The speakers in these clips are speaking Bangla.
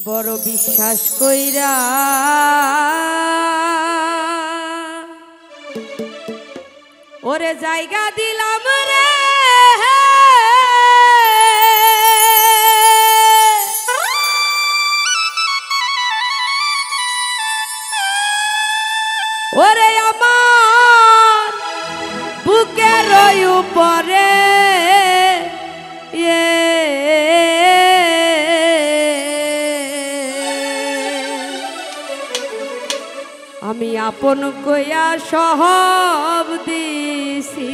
বড় বিশ্বাস কইরা ওরে জায়গা দিলাম রে, ওরে আমার বুকের উপরে আমি আপন কইয়া সব দিছি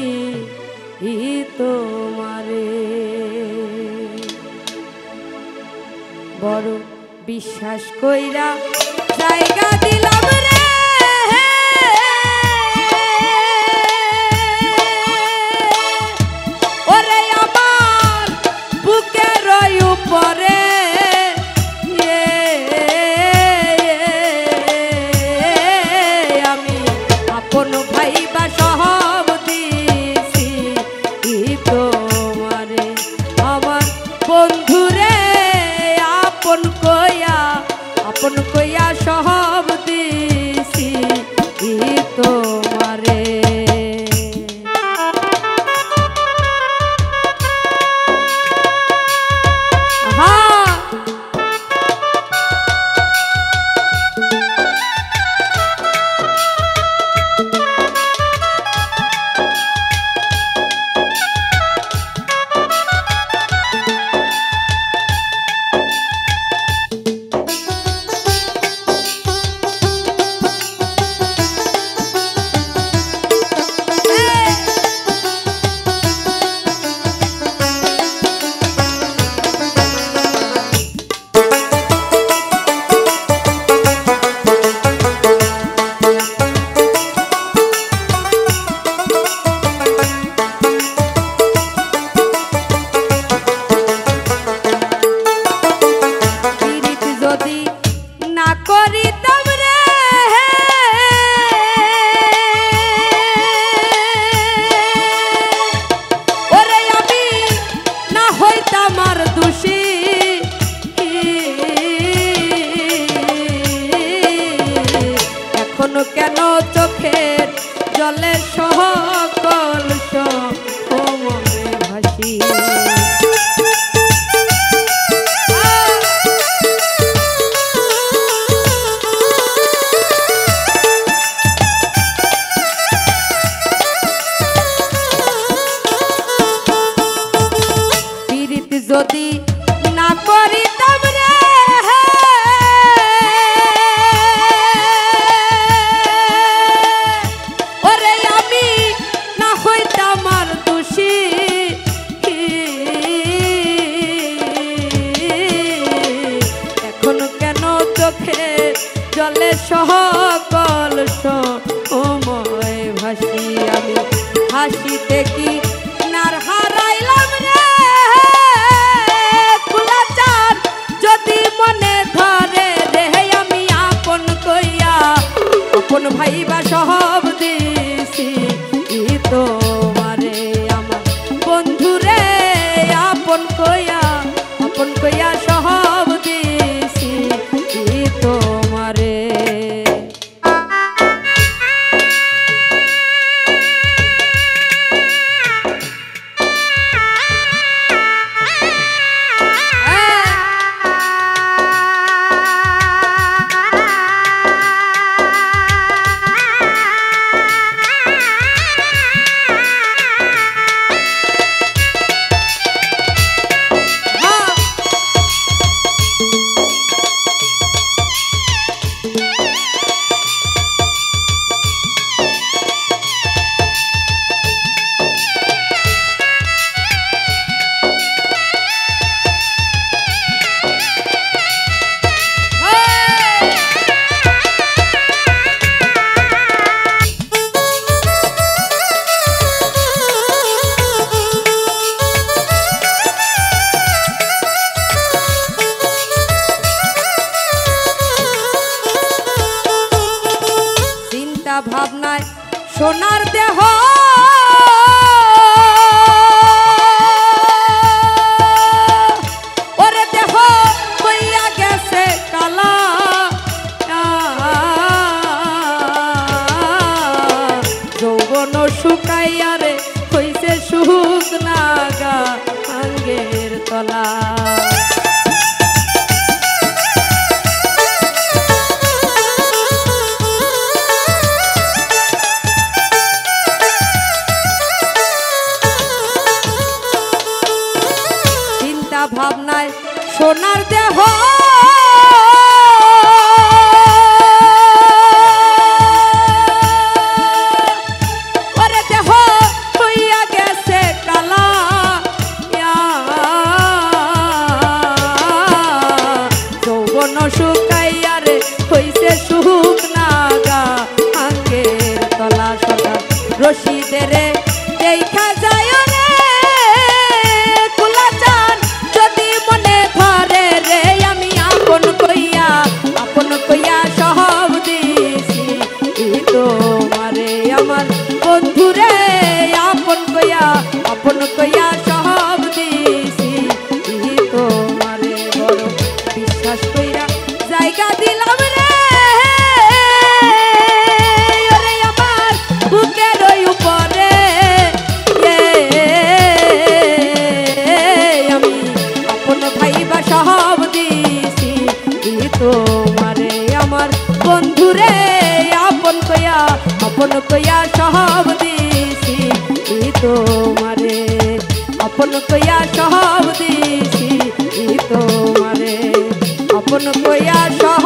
তোমারে। বড় বিশ্বাস কইরা জায়গা দিলাম রে, ওরে আমার বুকের উপরে কোন ভাই বা সব দিছি তোমারে। আমার বন্ধুরে আপন কইয়া সব দিছি তোমারে। কেন চোখের জলে সকল মনে ভাসি, পীড়িত যদি না করিতাম রে, জলে সকল সময় ভাসি। আমি হাসিতে কি নার হারাইলাম রে, খোলা চার যদি মনে ধরে রে, আমি আপন কইয়া আপন ভাইবা সব দিছি তোমারে। আমার বন্ধুরে আপন কইয়া সব দিছি তোমারে। ভাবনায় সোনার দেহ ওরে দেহ কইয়া গেছে তলা। চিন্তা ভাবনায় সোনার দেহ শুকাইয়া রে হইছে সুখ নাগা আঙ্গের তলা। সরকার রশিদের দেখা যায় রে কুলাচান যদি মনে ধরে রে আমি আপন কইয়া সব দিছি তোমারে আমার বন্ধুরে আপন কইয়া সব দিছি তোমারে বড় বিশ্বাস কইরা জায়গা দিলাম রে ওরে আমার বুকের উপরে আমি আপন ভাইবা সব দিছি তোমারে আমার বন্ধুরে আপন কইয়া সব দিছি তোমারে আপন কইয়া সব দিছি তোমারে আপন কইয়া সহ